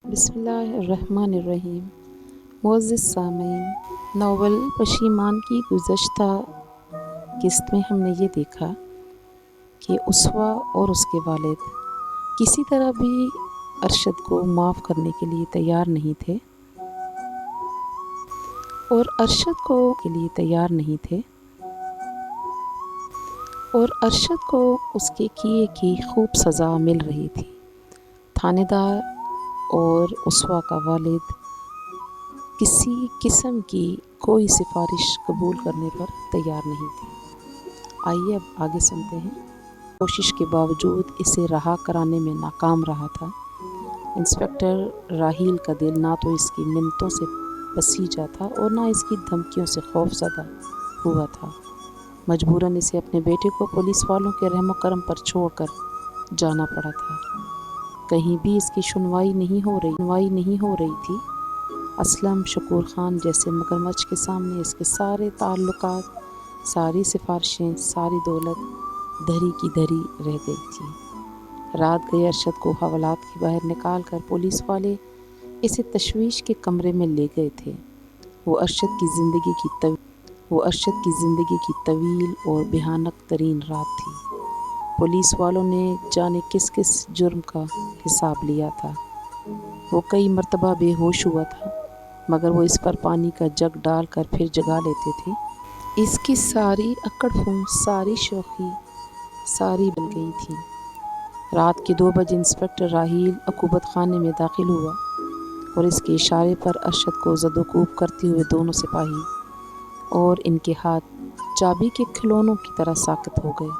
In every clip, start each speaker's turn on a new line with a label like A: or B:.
A: بسم اللہ الرحمن الرحیم۔ معزز سامعین، ناول پشیمان کی گزشتہ قسط میں ہم نے یہ دیکھا کہ اسوہ اور اس کے والد کسی طرح بھی ارشد کو معاف کرنے کے لیے تیار نہیں تھے اور ارشد کو اس کے کیے کی خوب سزا مل رہی تھی۔ تھانے دار اور اسوہ کا والد کسی قسم کی کوئی سفارش قبول کرنے پر تیار نہیں تھے۔ آئیے اب آگے سنتے ہیں۔ کوشش کے باوجود اسے رہا کرانے میں ناکام رہا تھا۔ انسپکٹر راحیل کا دل نہ تو اس کی منتوں سے بسیجا تھا اور نہ اس کی دھمکیوں سے خوف زدہ ہوا تھا۔ مجبوراً اسے اپنے بیٹے کو پولیس والوں کے رحم و کرم پر چھوڑ کر جانا پڑا تھا۔ کہیں بھی اس کی سنوائی نہیں ہو رہی تھی۔ اسلم شکور خان جیسے مگرمچھ کے سامنے اس کے سارے تعلقات، ساری سفارشیں، ساری دولت دھری کی دھری رہ گئی تھی۔ رات گئے ارشد کو حوالات کے باہر نکال کر پولیس والے اسے تشویش کے کمرے میں لے گئے تھے۔ وہ ارشد کی زندگی کی طویل اور بھیانک ترین رات تھی۔ پولیس والوں نے جانے کس جرم کا حساب لیا تھا۔ وہ کئی مرتبہ بے ہوش ہوا تھا، مگر وہ اس پر پانی کا جگ ڈال کر پھر جگا لیتے تھے۔ اس کی ساری اکڑ پھونک، ساری شوخی، ساری بل گئی تھی۔ رات کے 2 بجے انسپکٹر راحیل عقوبت خانے میں داخل ہوا اور اس کے اشارے پر ارشد کو زد و کوب کرتے ہوئے دونوں سپاہی اور ان کے ہاتھ چابی کے کھلونوں کی طرح ساکت ہو گئے۔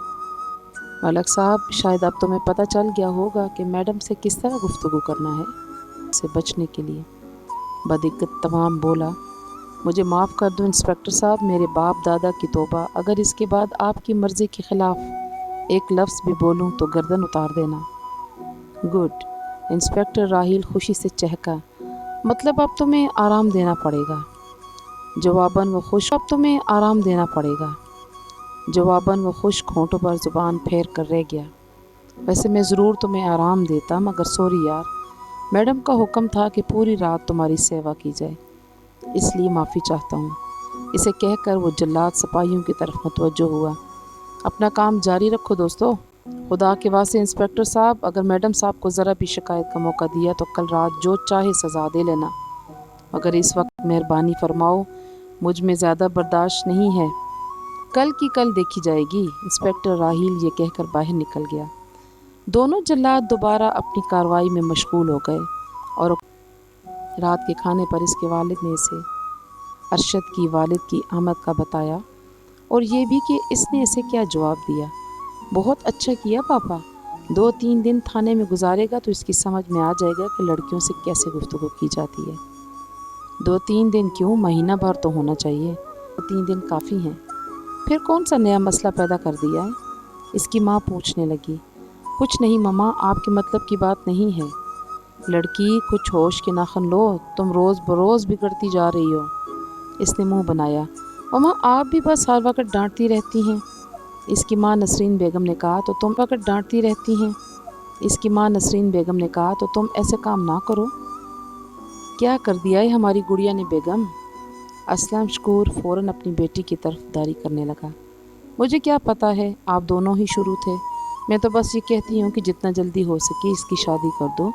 A: ملک صاحب، شاید اب تمہیں پتہ چل گیا ہوگا کہ میڈم سے کس طرح گفتگو کرنا ہے سے بچنے کے لیے۔ بدعقل تمام بولا، مجھے معاف کر دو انسپکٹر صاحب، میرے باپ دادا کی توبہ، اگر اس کے بعد آپ کی مرضی کے خلاف ایک لفظ بھی بولوں تو گردن اتار دینا۔ گڈ، انسپکٹر راحیل خوشی سے چہکا، مطلب اب تمہیں آرام دینا پڑے گا۔ جواباً وہ خشک ہونٹوں پر زبان پھیر کر رہ گیا۔ ویسے میں ضرور تمہیں آرام دیتا، مگر سوری یار، میڈم کا حکم تھا کہ پوری رات تمہاری سیوا کی جائے، اس لیے معافی چاہتا ہوں۔ اسے کہہ کر وہ جلاد سپاہیوں کی طرف متوجہ ہوا۔ اپنا کام جاری رکھو دوستو۔ خدا کے واسطے انسپکٹر صاحب، اگر میڈم صاحب کو ذرا بھی شکایت کا موقع دیا تو کل رات جو چاہے سزا دے لینا، مگر اس وقت مہربانی فرماؤ، مجھ میں زیادہ برداشت نہیں ہے۔ کل کی کل دیکھی جائے گی۔ انسپکٹر راحیل یہ کہہ کر باہر نکل گیا۔ دونوں جلاد دوبارہ اپنی کارروائی میں مشغول ہو گئے اور رات کے کھانے پر اس کے والد نے اسے ارشد کی والد کی آمد کا بتایا اور یہ بھی کہ اس نے اسے کیا جواب دیا۔ بہت اچھا کیا پاپا، 2-3 دن تھانے میں گزارے گا تو اس کی سمجھ میں آ جائے گا کہ لڑکیوں سے کیسے گفتگو کی جاتی ہے۔ 2-3 دن کیوں، مہینہ بھر تو ہونا چاہیے۔ 2-3 دن کافی ہیں۔ پھر کون سا نیا مسئلہ پیدا کر دیا ہے؟ اس کی ماں پوچھنے لگی۔ کچھ نہیں ماما، آپ کے مطلب کی بات نہیں ہے۔ لڑکی، کچھ ہوش کے ناخن لو، تم روز بروز بگڑتی جا رہی ہو۔ اس نے منہ بنایا۔ ماما، آپ بھی بس ہر وقت ڈانٹتی رہتی ہیں۔ اس کی ماں نسرین بیگم نے کہا تو تم ایسے کام نہ کرو۔ کیا کر دیا ہے ہماری گڑیا نے بیگم؟ اسلم شکور فوراً اپنی بیٹی کی طرف داری کرنے لگا۔ مجھے کیا پتہ ہے، آپ دونوں ہی شروع تھے۔ میں تو بس یہ کہتی ہوں کہ جتنا جلدی ہو سکے اس کی شادی کر دو،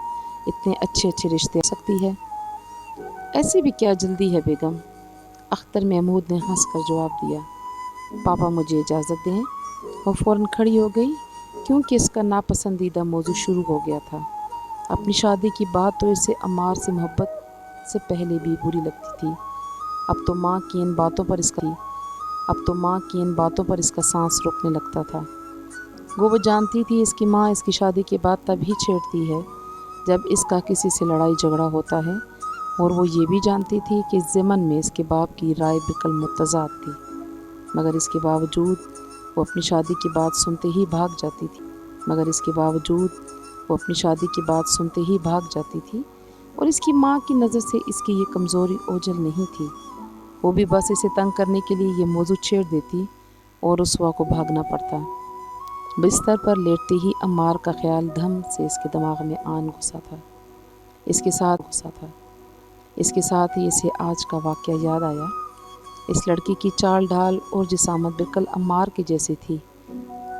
A: اتنے اچھے رشتے آ سکتی ہے۔ ایسی بھی کیا جلدی ہے بیگم؟ اختر محمود نے ہنس کر جواب دیا۔ پاپا مجھے اجازت دیں۔ وہ فوراً کھڑی ہو گئی کیونکہ اس کا ناپسندیدہ موضوع شروع ہو گیا تھا۔ اپنی شادی کی بات تو اسے عمار سے محبت سے پہلے بھی بری لگتی تھی۔ اب تو ماں کی ان باتوں پر اس کا سانس روکنے لگتا تھا۔ وہ جانتی تھی اس کی ماں اس کی شادی کے بعد تب ہی چھیڑتی ہے جب اس کا کسی سے لڑائی جھگڑا ہوتا ہے، اور وہ یہ بھی جانتی تھی کہ اس ضمن میں اس کے باپ کی رائے بالکل متضاد تھی، مگر اس کے باوجود وہ اپنی شادی کی بات سنتے ہی بھاگ جاتی تھی اور اس کی ماں کی نظر سے اس کی یہ کمزوری اوجھل نہیں تھی۔ وہ بھی بس اسے تنگ کرنے کے لیے یہ موضوع چھیڑ دیتی اور اسوہ کو بھاگنا پڑتا۔ بستر پر لیٹتے ہی عمار کا خیال دھم سے اس کے دماغ میں آن گھسا تھا۔ اس کے ساتھ غصہ تھا۔ اس کے ساتھ ہی اسے آج کا واقعہ یاد آیا۔ اس لڑکی کی چال ڈھال اور جسامت بالکل عمار کے جیسی تھی،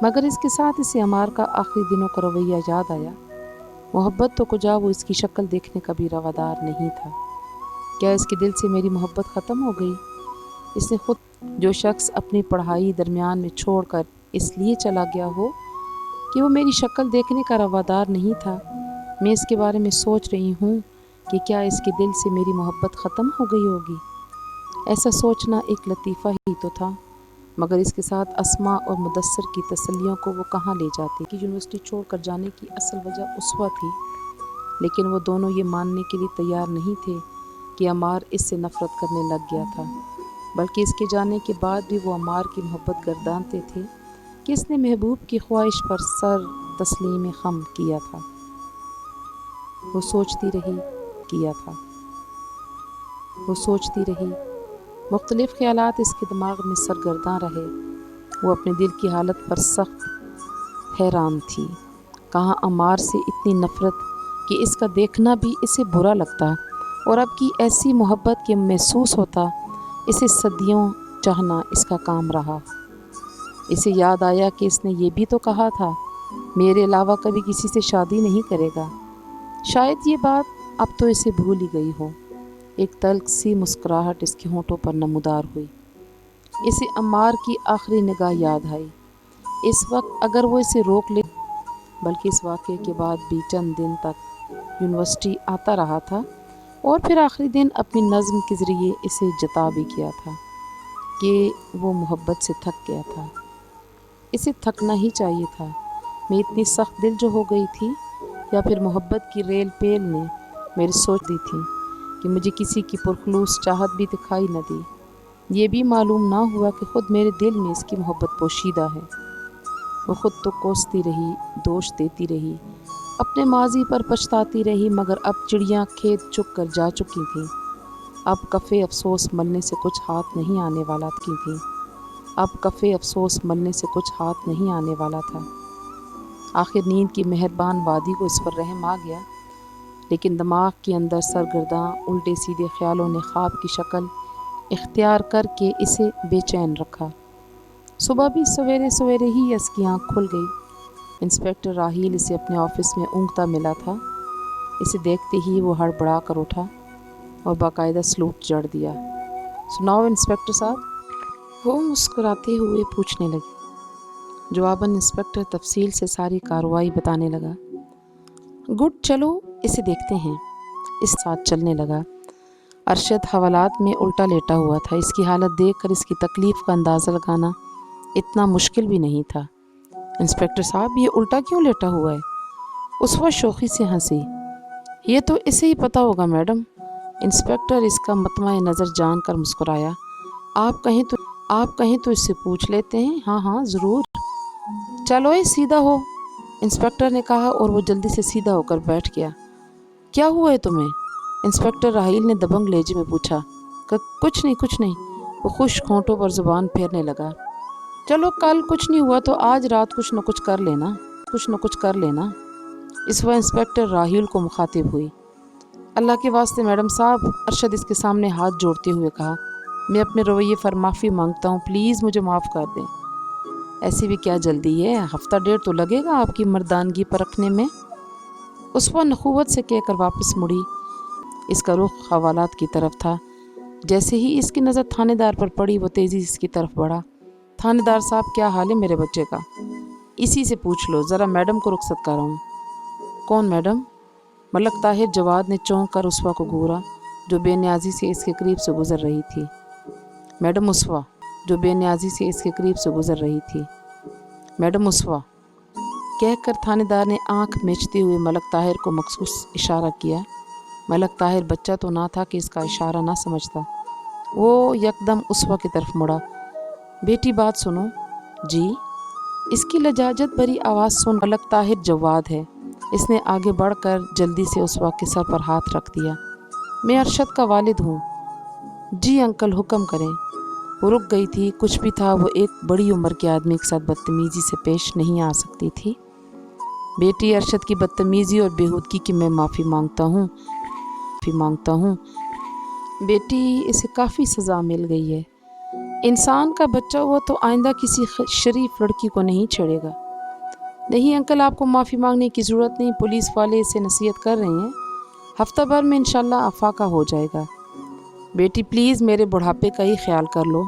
A: مگر اس کے ساتھ اسے عمار کا آخری دنوں کا رویہ یاد آیا۔ محبت تو کجا، وہ اس کی شکل دیکھنے کا بھی روادار نہیں تھا۔ کیا اس کے دل سے میری محبت ختم ہو گئی؟ اس نے خود جو شخص اپنی پڑھائی درمیان میں چھوڑ کر اس لیے چلا گیا ہو کہ وہ میری شکل دیکھنے کا روادار نہیں تھا، میں اس کے بارے میں سوچ رہی ہوں کہ کیا اس کے دل سے میری محبت ختم ہو گئی ہوگی۔ ایسا سوچنا ایک لطیفہ ہی تو تھا، مگر اس کے ساتھ اسماء اور مدثر کی تسلیوں کو وہ کہاں لے جاتی کہ یونیورسٹی چھوڑ کر جانے کی اصل وجہ اسوہ تھی، لیکن وہ دونوں یہ ماننے کے لیے تیار نہیں تھے کہ عمار اس سے نفرت کرنے لگ گیا تھا، بلکہ اس کے جانے کے بعد بھی وہ عمار کی محبت گردانتے تھے کہ اس نے محبوب کی خواہش پر سر تسلیم خم کیا تھا۔ وہ سوچتی رہی، مختلف خیالات اس کے دماغ میں سرگرداں رہے۔ وہ اپنے دل کی حالت پر سخت حیران تھی۔ کہاں عمار سے اتنی نفرت کہ اس کا دیکھنا بھی اسے برا لگتا، اور اب کی ایسی محبت کہ محسوس ہوتا اسے صدیوں چاہنا اس کا کام رہا۔ اسے یاد آیا کہ اس نے یہ بھی تو کہا تھا، میرے علاوہ کبھی کسی سے شادی نہیں کرے گا۔ شاید یہ بات اب تو اسے بھول ہی گئی ہو۔ ایک تلخ سی مسکراہٹ اس کے ہونٹوں پر نمودار ہوئی۔ اسے عمار کی آخری نگاہ یاد آئی۔ اس وقت اگر وہ اسے روک لے، بلکہ اس واقعے کے بعد بھی چند دن تک یونیورسٹی آتا رہا تھا اور پھر آخری دن اپنی نظم کے ذریعے اسے جتا بھی کیا تھا کہ وہ محبت سے تھک گیا تھا۔ اسے تھکنا ہی چاہیے تھا۔ میں اتنی سخت دل جو ہو گئی تھی، یا پھر محبت کی ریل پیل نے میری سوچ دی تھی کہ مجھے کسی کی پرخلوص چاہت بھی دکھائی نہ دی۔ یہ بھی معلوم نہ ہوا کہ خود میرے دل میں اس کی محبت پوشیدہ ہے۔ وہ خود تو کوستی رہی، دوش دیتی رہی، اپنے ماضی پر پچھتاتی رہی، مگر اب چڑیاں کھیت چگ کر جا چکی تھیں۔ اب کفے افسوس ملنے سے کچھ ہاتھ نہیں آنے والا تھا۔ آخر نیند کی مہربان وادی کو اس پر رحم آ گیا، لیکن دماغ کے اندر سرگرداں الٹے سیدھے خیالوں نے خواب کی شکل اختیار کر کے اسے بے چین رکھا۔ صبح بھی سویرے سویرے ہی اس کی آنکھ کھل گئی۔ انسپکٹر راحیل اسے اپنے آفس میں اونگتا ملا تھا۔ اسے دیکھتے ہی وہ ہڑبڑا کر اٹھا اور باقاعدہ سلوٹ جڑ دیا۔ سناؤ انسپکٹر صاحب، وہ مسکراتے ہوئے پوچھنے لگے۔ جواباً انسپکٹر تفصیل سے ساری کارروائی بتانے لگا۔ گڈ، چلو اسے دیکھتے ہیں۔ اس ساتھ چلنے لگا۔ ارشد حوالات میں الٹا لیٹا ہوا تھا۔ اس کی حالت دیکھ کر اس کی تکلیف کا اندازہ لگانا اتنا مشکل بھی نہیں تھا۔ انسپکٹر صاحب، یہ الٹا کیوں لیٹا ہوا ہے؟ اسوہ شوخی سے ہنسی۔ یہ تو اسے ہی پتہ ہوگا میڈم۔ انسپکٹر اس کا مطمع نظر جان کر مسکرایا۔ آپ کہیں تو اس سے پوچھ لیتے ہیں۔ ہاں ضرور، چلو سیدھا ہو، انسپکٹر نے کہا اور وہ جلدی سے سیدھا ہو کر بیٹھ گیا۔ کیا ہوا ہے تمہیں؟ انسپکٹر راحیل نے دبنگ لہجے میں پوچھا۔ کچھ نہیں۔ وہ خشک ہونٹوں پر زبان پھیرنے لگا۔ چلو کل کچھ نہیں ہوا تو آج رات کچھ نہ کچھ کر لینا۔ اس وقت انسپکٹر راحیل کو مخاطب ہوئی۔ اللہ کے واسطے میڈم صاحب، ارشد اس کے سامنے ہاتھ جوڑتے ہوئے کہا، میں اپنے رویے پر معافی مانگتا ہوں، پلیز مجھے معاف کر دیں۔ ایسی بھی کیا جلدی ہے، ہفتہ ڈیڑھ تو لگے گا آپ کی مردانگی پرکھنے میں۔ اس وقت نخوت سے کہہ کر واپس مڑی۔ اس کا رخ حوالات کی طرف تھا۔ جیسے ہی اس کی نظر تھانے دار پر پڑی، وہ تیزی سے اس کی طرف بڑھا۔ تھانے دار صاحب، کیا حال ہے میرے بچے کا؟ اسی سے پوچھ لو، ذرا میڈم کو رخصت کر رہا ہوں۔ کون میڈم؟ ملک طاہر جواد نے چونک کر اسوہ کو گھورا جو بے نیازی سے اس کے قریب سے گزر رہی تھی۔ میڈم اسوہ، جو بے نیازی سے اس کے قریب سے گزر رہی تھی۔ میڈم اسوہ کہہ کر تھانے دار نے آنکھ میچتے ہوئے ملک طاہر کو مخصوص اشارہ کیا۔ ملک طاہر بچہ تو نہ تھا کہ اس کا اشارہ نہ سمجھتا۔ وہ یکدم اسوہ کی طرف مڑا۔ بیٹی بات سنو۔ جی؟ اس کی لجاجت بھری آواز سن ملک طاہر جواد ہے۔ اس نے آگے بڑھ کر جلدی سے اسوہ کے سر پر ہاتھ رکھ دیا۔ میں ارشد کا والد ہوں۔ جی انکل، حکم کریں۔ وہ رک گئی تھی۔ کچھ بھی تھا، وہ ایک بڑی عمر کے آدمی کے ساتھ بدتمیزی سے پیش نہیں آ سکتی تھی۔ بیٹی، ارشد کی بدتمیزی اور بےہودگی کی میں معافی مانگتا ہوں، माफ़ी मांगता हूँ। बेटी, इसे काफ़ी सज़ा मिल गई है। इंसान का बच्चा हुआ तो आइंदा किसी शरीफ लड़की को नहीं छेड़ेगा। नहीं अंकल, आपको माफ़ी मांगने की ज़रूरत नहीं, पुलिस वाले इसे नसीहत कर रहे हैं, हफ्ता भर में इंशाल्लाह अफाका हो जाएगा। बेटी प्लीज़ मेरे बुढ़ापे का ही ख्याल कर लो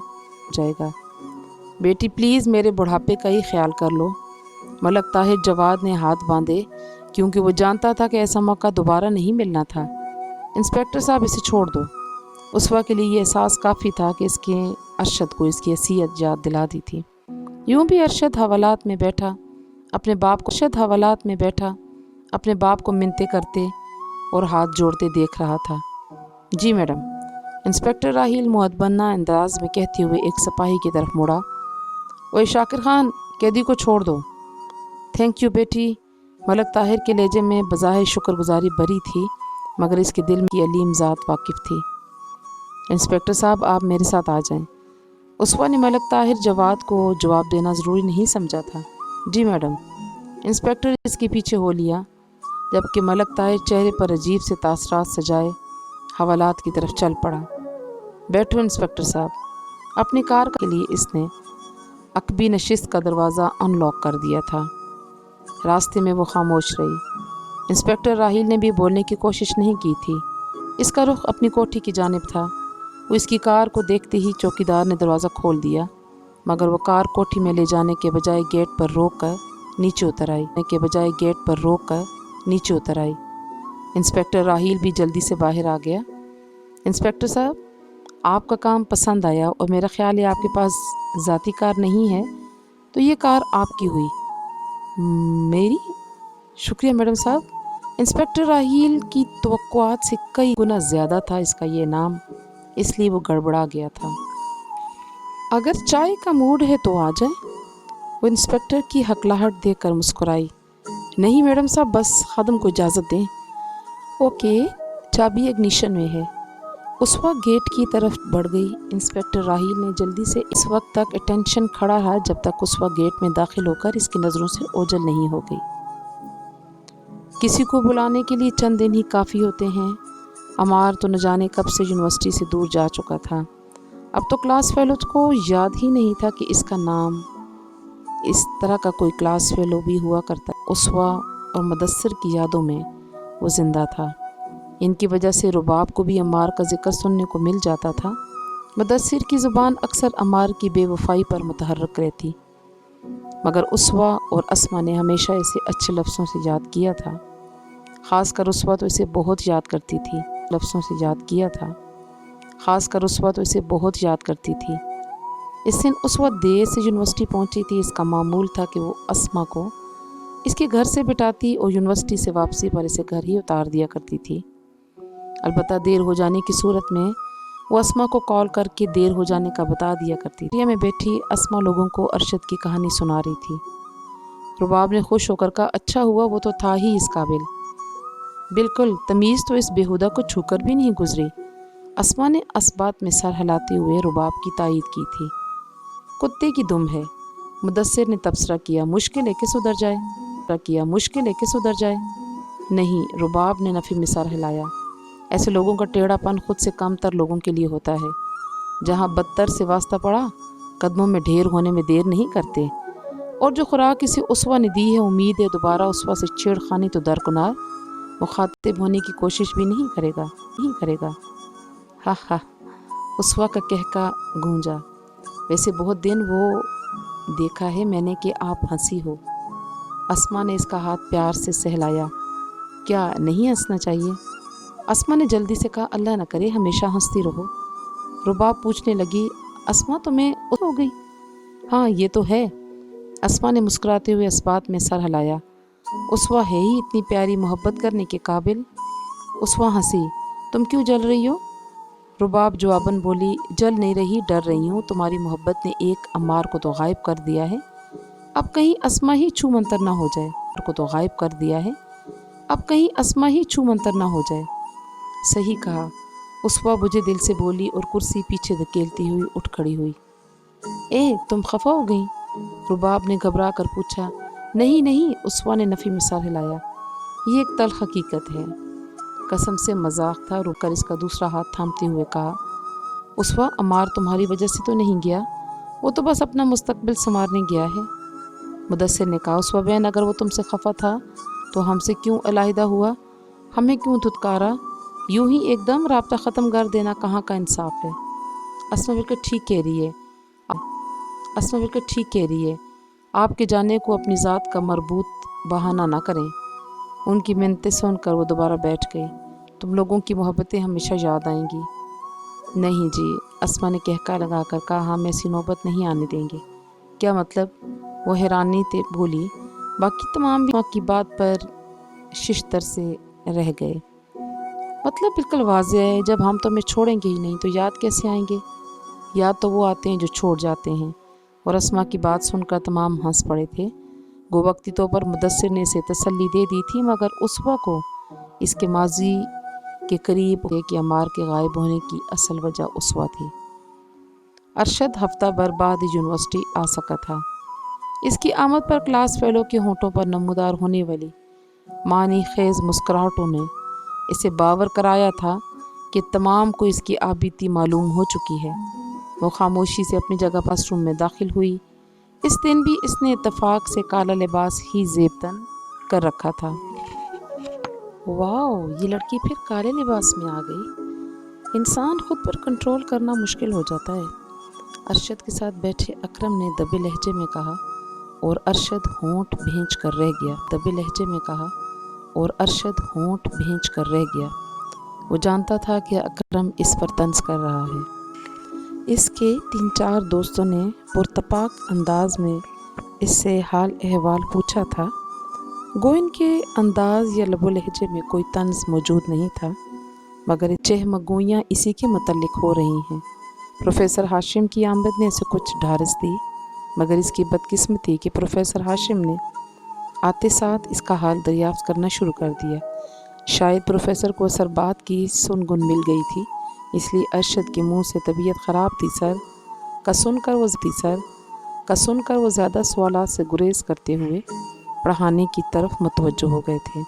A: जाएगा। बेटी प्लीज़ मेरे बुढ़ापे का ही ख्याल कर लो। मलक ताहिर जवाद ने हाथ बांधे, क्योंकि वो जानता था कि ऐसा मौका दोबारा नहीं मिलना था। इंस्पेक्टर साहब, इसे छोड़ दो। उसवा के लिए ये एहसास काफ़ी था कि इसके अरशद को इसकी हैसियत याद दिला दी थी। यूं भी अरशद हवालात में बैठा अपने बाप को मिन्नतें करते और हाथ जोड़ते देख रहा था। जी मैडम, इंस्पेक्टर राहील मुअद्दबना अंदाज में कहते हुए एक सिपाही की तरफ मुड़ा। ओए शाकिर खान, कैदी को छोड़ दो। थैंक यू बेटी। मलक ताहिर के लहजे में बज़ाहिर शुक्रगुजारी भरी थी, मगर इसके दिल की अलीम ज़ात वाकिफ़ थी। इंस्पेक्टर साहब, आप मेरे साथ आ जाएं। उसवा ने मलक ताहिर जवाद को जवाब देना ज़रूरी नहीं समझा था। जी मैडम। इंस्पेक्टर इसके पीछे हो लिया, जबकि मलक ताहिर चेहरे पर अजीब से तासरात सजाए हवालात की तरफ चल पड़ा। बैठो इंस्पेक्टर साहब। अपनी कार के लिए इसने अकबी नशिस्त का दरवाज़ा अनलॉक कर दिया था। रास्ते में वो खामोश रही। इंस्पेक्टर राहील ने भी बोलने की कोशिश नहीं की थी। इसका रुख अपनी कोठी की जानिब था। वो इसकी कार को देखते ही चौकीदार ने दरवाज़ा खोल दिया, मगर वो कार कोठी में ले जाने के बजाय गेट पर रोक कर नीचे उतर आई। इंस्पेक्टर राहील भी जल्दी से बाहर आ गया। इंस्पेक्टर साहब, आपका काम पसंद आया और मेरा ख्याल है आपके पास ज़ाती कार नहीं है, तो ये कार आपकी हुई। मेरी? शुक्रिया मैडम साहब। इंस्पेक्टर राहील की तवक्कुआत से कई गुना ज़्यादा था इसका ये नाम, इसलिए वो गड़बड़ा गया था। अगर चाय का मूड है तो आ जाए। वो इंस्पेक्टर की हकलाहट देखकर मुस्कुराई। नहीं मैडम साहब, बस खादम को इजाज़त दें। ओके, चाबी इग्निशन में है। उस वक्त गेट की तरफ बढ़ गई। इंस्पेक्टर राहील ने जल्दी से इस वक्त तक अटेंशन खड़ा रहा जब तक उस वक्त गेट में दाखिल होकर इसकी नज़रों से ओझल नहीं हो गई। किसी को बुलाने के लिए चंद दिन ही काफ़ी होते हैं। अमार तो न जाने कब से यूनिवर्सिटी से दूर जा चुका था। अब तो क्लास फेलो को याद ही नहीं था कि इसका नाम, इस तरह का कोई क्लास फेलो भी हुआ करता। उसवा और मुदस्सिर की यादों में वो ज़िंदा था। इनकी वजह से रुबाब को भी अमार का जिक्र सुनने को मिल जाता था। मुदस्सिर की ज़ुबान अक्सर अमार की बेवफाई पर मुतहर्रिक रहती, मगर उसवा और अस्मा ने हमेशा इसे अच्छे लफ्ज़ों से याद किया था। ख़ासकर उसवा तो इसे बहुत याद करती थी। इस दिन उसवा देर से यूनिवर्सिटी पहुंची थी। इसका मामूल था कि वो अस्मा को इसके घर से बिठाती और यूनिवर्सिटी से वापसी पर इसे घर ही उतार दिया करती थी। अलबत्ता देर हो जाने की सूरत में वो अस्मा को कॉल करके देर हो जाने का बता दिया करती थी। में बैठी अस्मा लोगों को अरशद की कहानी सुना रही थी। रुबाब ने खुश होकर कहा, अच्छा हुआ, वो तो था ही इस काबिल। बिल्कुल, तमीज़ तो इस बेहुदा को छूकर भी नहीं गुजरी। अस्मा ने असबात में सर हिलाते हुए रुबाब की तायीद की थी। कुत्ते की दुम है। मुदस्सिर ने तबसरा किया, मुश्किल है कि सुधर जाए। नहीं, रुबाब ने नफ़ी में सर हिलाया। ऐसे लोगों का टेढ़ापन खुद से कम तर लोगों के लिए होता है। जहाँ बदतर से वास्ता पड़ा, कदमों में ढेर होने में देर नहीं करते। और जो खुराक इसे उसवा ने दी है, उम्मीद है दोबारा उसवा से छेड़खानी तो दरकुनार, मुखातिब होने की कोशिश भी नहीं करेगा। हा हा, उसवा का कहका गूंजा। वैसे बहुत दिन वो देखा है मैंने कि आप हंसी हो। अस्मा ने इसका हाथ प्यार से सहलाया। क्या नहीं हंसना चाहिए? अस्मा ने जल्दी से कहा, अल्लाह न करे हमेशा हंसती रहो। रुबाब पूछने लगी, अस्मा तुम्हें हो गई? हाँ ये तो है। अस्मा ने मुस्कुराते हुए इस्बात में सर हिलाया। उसवा है ही इतनी प्यारी, मोहब्बत करने के काबिल। उसवा हंसी। तुम क्यों जल रही हो? रुबाब जवाबन बोली, जल नहीं रही, डर रही हूँ। तुम्हारी मोहब्बत ने एक अम्मार को तो गायब कर दिया है, अब कहीं अस्मा ही छू मंतर ना हो जाए। सही कहा, उसवा बुझे दिल से बोली और कुर्सी पीछे धकेलती हुई उठ खड़ी हुई। तुम खफा हो गई? रुबाब ने घबरा कर पूछा। नहीं, उसवा ने नफ़ी में सर हिलाया। ये एक तल्ख हकीकत है। कसम से मजाक था। रुक कर इसका दूसरा हाथ थामते हुए कहा, उसवा अमार तुम्हारी वजह से तो नहीं गया, वो तो बस अपना मुस्तकबिल संवारने गया है। मुदस्सिर ने कहा, उसवा बहन अगर वो तुमसे खफा था तो हमसे क्यों अलहदा हुआ, हमें क्यों धुतकारा, यूं ही एकदम राब्ता ख़त्म कर देना कहाँ का इंसाफ है। अस्मा बिल्कुल ठीक कह रही है, अस्मा बिल्कुल ठीक कह रही है। आपके जाने को अपनी ज़ात का मरबूत बहाना ना करें। उनकी मिन्नतें सुनकर वो दोबारा बैठ गई। तुम लोगों की मोहब्बतें हमेशा याद आएंगी। नहीं जी, अस्मा ने कहका लगाकर कहा, हम ऐसी नौबत नहीं आने देंगे। क्या मतलब? वो हैरानी से बोली। बाकी तमाम भी माँ की बात पर शिश्तर से रह गए। मतलब बिल्कुल वाज़ेह है, जब हम तुम्हें छोड़ेंगे ही नहीं तो याद कैसे आएंगे? याद तो वो आते हैं जो छोड़ जाते हैं। और अस्मा की बात सुनकर तमाम हंस पड़े थे। गो वक्ती तौर पर मुदस्सिर ने इसे तसल्ली दे दी थी, मगर उसवा को इसके माजी के करीब कि अमार के गायब होने की असल वजह उसवा थी। अरशद हफ्ता भर बाद यूनिवर्सिटी आ सका था। इसकी आमद पर क्लास फेलो के होंठों पर नमूदार होने वाली मानी खेज मुस्कुराहटों ने इसे बावर कराया था कि तमाम को इसकी आबीती मालूम हो चुकी है। वो खामोशी से अपनी जगह क्लासरूम में दाखिल हुई। इस दिन भी इसने इत्तेफाक से काला लिबास ही ज़ेबतन कर रखा था। वाओ, ये लड़की फिर काले लिबास में आ गई। इंसान खुद पर कंट्रोल करना मुश्किल हो जाता है, अरशद के साथ बैठे अकरम ने दबे लहजे में कहा। और अरशद होंठ भींच कर रह गया। दबे लहजे में कहा और अरशद होंठ भींच कर रह गया। वो जानता था कि अकरम इस पर तंज कर रहा है। इसके 3-4 दोस्तों ने पुरतपाक अंदाज में इससे हाल अहवाल पूछा था। गो इनके अंदाज या लबो लहजे में कोई तंज मौजूद नहीं था, मगर चहमगोइयाँ इसी के मुतल्लिक हो रही हैं। प्रोफेसर हाशिम की आमद ने इसे कुछ ढारस दी, मगर इसकी बदकिस्मती कि प्रोफेसर हाशिम ने आते साथ इसका हाल दरियाफ्त करना शुरू कर दिया। शायद प्रोफेसर को असर बात की सुनगुन मिल गई थी, इसलिए अरशद के मुंह से तबीयत ख़राब थी सर का सुनकर वो ज़्यादा सवालात से गुरेज करते हुए पढ़ाने की तरफ मुतवज्जो हो गए थे।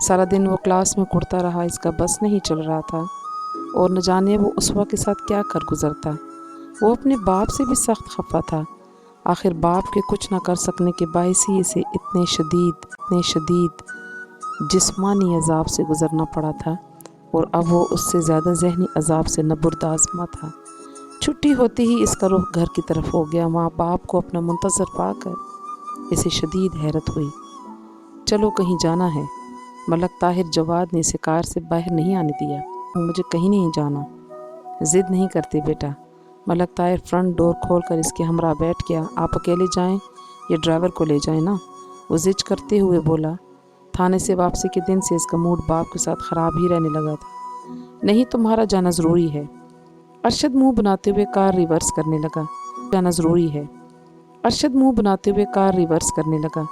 A: सारा दिन वो क्लास में कुड़ता रहा, इसका बस नहीं चल रहा था और न जाने वो उसवा के साथ क्या कर गुजरता। वो अपने बाप से भी सख्त खफा था। आखिर बाप के कुछ ना कर सकने के बायस ही इसे इतने शदीद जिस्मानी अजाब से गुजरना पड़ा था, और अब वो उससे ज़्यादा जहनी अजाब से नबुर्दाज़मा था। छुट्टी होते ही इसका रुख घर की तरफ हो गया। माँ बाप को अपना मुंतज़र पाकर इसे शदीद हैरत हुई। चलो कहीं जाना है। मलक ताहिर जवाद ने इसे कार से बाहर नहीं आने दिया। मुझे कहीं नहीं जाना। ज़िद नहीं करते बेटा। मलक ताहिर फ्रंट डोर खोलकर इसके हमरा बैठ गया। आप अकेले जाएं या ड्राइवर को ले जाएं ना, वो जिद करते हुए बोला। थाने से वापसी के दिन से इसका मूड बाप के साथ ख़राब ही रहने लगा था। नहीं, तुम्हारा जाना ज़रूरी है। अरशद मुंह बनाते हुए कार रिवर्स करने लगा। जाना ज़रूरी है। अरशद मुंह बनाते हुए कार रिवर्स करने लगा।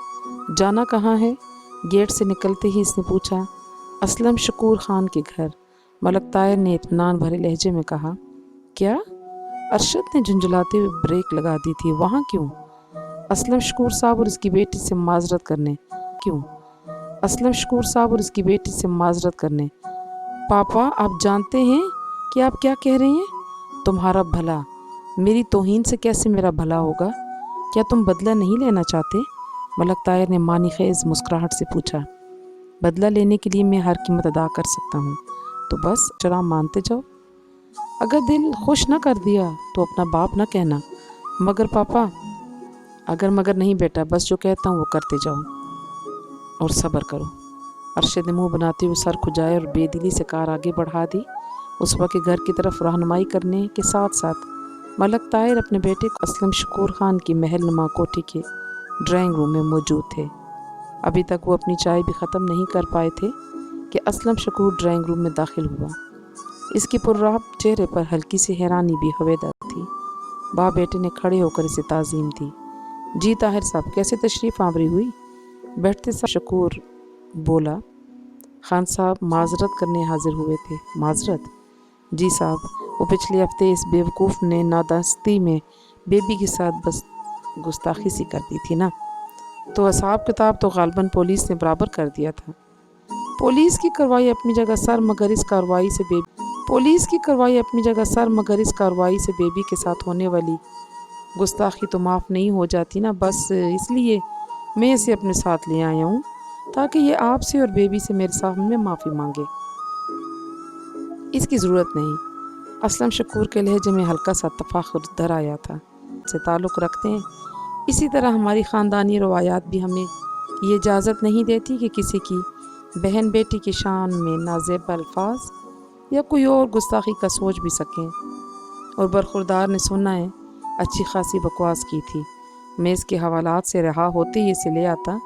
A: जाना कहाँ है? गेट से निकलते ही इसने पूछा। असलम शकूर खान के घर। मलक ताहिर ने इत्मीनान भरे लहजे में कहा। क्या? अरशद ने झुंझलाते हुए ब्रेक लगा दी थी। वहाँ क्यों? असलम शकूर साहब और इसकी बेटी से माजरत करने। क्यों? असलम शकूर साहब और इसकी बेटी से माजरत करने। पापा, आप जानते हैं कि आप क्या कह रहे हैं? तुम्हारा भला। मेरी तौहीन से कैसे मेरा भला होगा? क्या तुम बदला नहीं लेना चाहते? मलक ताहिर ने मानी खेज मुस्कुराहट से पूछा। बदला लेने के लिए मैं हर कीमत अदा कर सकता हूँ, तो बस जरा मानते जाओ। अगर दिल खुश न कर दिया तो अपना बाप न कहना। मगर पापा। अगर मगर नहीं बेटा, बस जो कहता हूँ वो करते जाओ और सब्र करो। अरशद ने मुँह बनाते हुए सर खुजाए और बेदिली से कार आगे बढ़ा दी। उसवा के घर की तरफ रहनुमाई करने के साथ साथ मलक ताहिर अपने बेटे को असलम शकूर खान की महल नुमा कोठी के ड्राइंग रूम में मौजूद थे। अभी तक वो अपनी चाय भी ख़त्म नहीं कर पाए थे कि असलम शकूर ड्राइंग रूम में दाखिल हुआ। इसके पुर्राब चेहरे पर हल्की सी हैरानी भी हवेदार थी। बाप बेटे ने खड़े होकर इसे ताज़ीम दी। जी ताहिर साहब, कैसे तशरीफ़ आवरी हुई? बैठते साहब शकूर बोला। खान साहब माजरत करने हाजिर हुए थे। माजरत? जी साहब, वो पिछले हफ्ते इस बेवकूफ़ ने नादास्ती में बेबी के साथ बस गुस्ताखी सी कर दी थी ना, तो हिसाब किताब तो गालबन पुलिस ने बराबर कर दिया था। पुलिस की कार्रवाई अपनी जगह सर, मगर इस कार्रवाई से पुलिस की कार्रवाई अपनी जगह सर, मगर इस कार्रवाई से बेबी के साथ होने वाली गुस्ताखी तो माफ़ नहीं हो जाती ना। बस इसलिए मैं इसे अपने साथ ले आया हूँ ताकि ये आपसे और बेबी से मेरे सामने माफ़ी मांगे। इसकी ज़रूरत नहीं। असलम शकूर के लहजे में हल्का सा तफाखुर दर आया था। से ताल्लुक़ रखते हैं, इसी तरह हमारी ख़ानदानी रवायात भी हमें ये इजाज़त नहीं देती कि किसी की बहन बेटी की शान में नाज़ेब अल्फाज या कोई और गुस्ताखी का सोच भी सकें। और बरखुरदार ने सुना है अच्छी खासी बकवास की थी। मैं इसके हवालात से रहा होते ही इसे ले आता,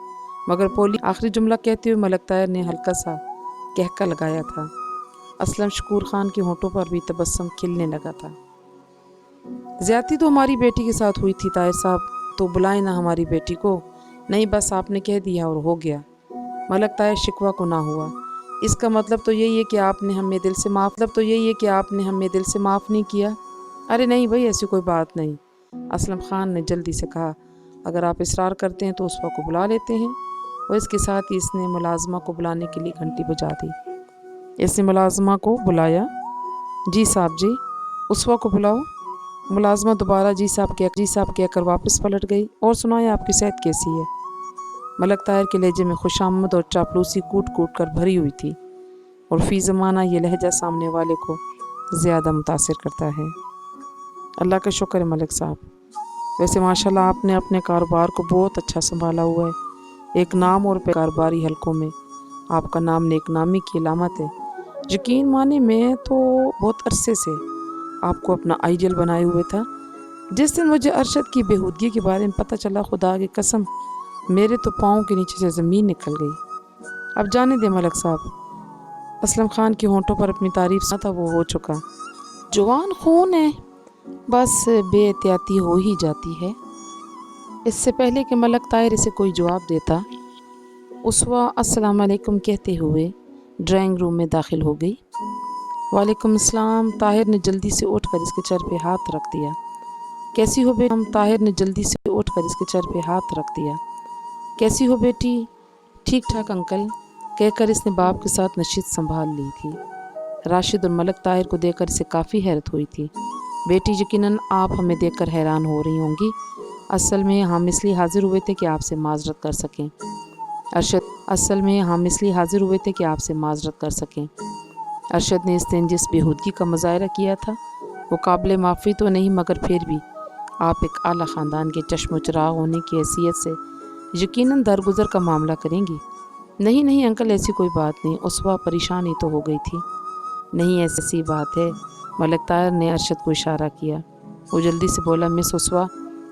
A: मगर पोली आखिरी जुमला कहते हुए मलक ताहिर ने हल्का सा कहका लगाया था। असलम शकूर खान के होंठों पर भी तबस्सुम खिलने लगा था। ज़्यादती तो हमारी बेटी के साथ हुई थी ताहिर साहब, तो बुलाए ना हमारी बेटी को। नहीं, बस आपने कह दिया और हो गया। मलक ताहिर शिकवा को ना हुआ। इसका मतलब तो यही है कि आपने हमें दिल से माफ़ नहीं किया। अरे नहीं भाई, ऐसी कोई बात नहीं। असलम खान ने जल्दी से कहा, अगर आप इसरार करते हैं तो उसवा को बुला लेते हैं। और इसके साथ ही इसने मुलाजमा को बुलाने के लिए घंटी बजा दी। इसने मुलाजमा को बुलाया। जी साहब जी, उसवा को बुलाओ। मुलाजमा दोबारा जी साहब कहकर वापस पलट गई। और सुनाए, आपकी सेहत कैसी है? मलक ताहिर के लहजे में खुशामद और चापलूसी कूट कूट कर भरी हुई थी, और फ़ी ज़माना ये लहजा सामने वाले को ज़्यादा मुतासिर करता है। अल्लाह का शुक्र है मलिक साहब। वैसे माशाल्लाह आपने अपने कारोबार को बहुत अच्छा संभाला हुआ है। एक नाम और कारोबारी हलकों में आपका नाम नेकनामी की अलामत है। यकीन माने, मैं तो बहुत अरसे से आपको अपना आइडियल बनाए हुए था। जिस दिन मुझे अरशद की बेहूदगी के बारे में पता चला, खुदा की कसम मेरे तो पाँव के नीचे से ज़मीन निकल गई। अब जाने दे मलिक साहब। असलम खान के होंठों पर अपनी तारीफ सुना था वो हो चुका। जवान खून है, बस बेएहतियाती हो ही जाती है। इससे पहले कि मलक ताहिर इसे कोई जवाब देता, उसवा अस्सलाम वालेकुम कहते हुए ड्राइंग रूम में दाखिल हो गई। वालेकुम अस्सलाम। ताहिर ने जल्दी से उठकर इसके चर पे हाथ रख दिया। कैसी हो बेटी? ताहिर ने जल्दी से उठकर इसके चर पे हाथ रख दिया। कैसी हो बेटी? ठीक ठाक अंकल, कहकर इसने बाप के साथ नशीद संभाल ली थी। राशिद और मलक ताहिर को देखकर इसे काफ़ी हैरत हुई थी। बेटी, यकीनन आप हमें देखकर हैरान हो रही होंगी। असल में हम इसलिए हाजिर हुए थे कि आपसे माजरत कर सकें। अरशद ने इस दिन जिस बेहूदगी का मुजाहरा किया था वो काबिल माफ़ी तो नहीं, मगर फिर भी आप एक आला ख़ानदान के चश्म चिराग होने की हैसियत से यकीनन दरगुजर का मामला करेंगी। नहीं अंकल, ऐसी कोई बात नहीं। उसवा परेशान ही तो हो गई थी। नहीं, ऐसी बात है। मलक ताहिर ने अरशद को इशारा किया। वो जल्दी से बोला, मिस उसवा,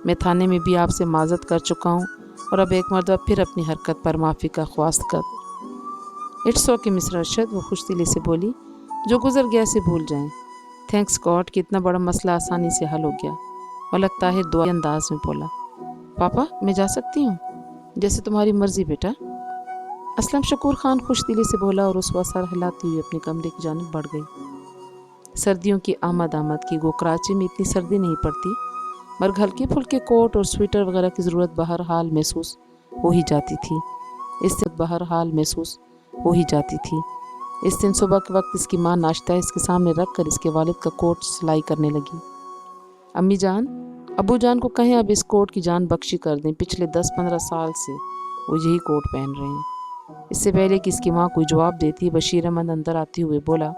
A: मैं थाने में भी आपसे माजरत कर चुका हूँ और अब एक मरतबा फिर अपनी हरकत पर माफ़ी का ख्वास्त कर। इट्स ओके मिस्टर अरशद, वो खुश दिली से बोली। जो गुजर गया से भूल जाएं। थैंक्स गॉड कि इतना बड़ा मसला आसानी से हल हो गया। मलक ताहिर दुआई अंदाज में बोला। पापा, मैं जा सकती हूँ? जैसे तुम्हारी मर्जी बेटा। असलम शकूर खान खुश दिली से बोला और उसवा सर हिलाती हुई अपने कमरे की जानिब बढ़ गई। सर्दियों की आमद की गो कराची में इतनी सर्दी नहीं पड़ती, मगर हल्के फुल्के कोट और स्वेटर वगैरह की ज़रूरत बहरहाल महसूस हो ही जाती थी। इस दिन सुबह के वक्त इसकी माँ नाश्ता इसके सामने रख कर इसके वालिद का कोट सिलाई करने लगी। अम्मी जान, अबू जान को कहें अब इस कोट की जान बख्शी कर दें। पिछले 10-15 साल से वो यही कोट पहन रहे हैं। इससे पहले कि इसकी माँ कोई जवाब देती, बशीर अहमद अंदर आते हुए बोला,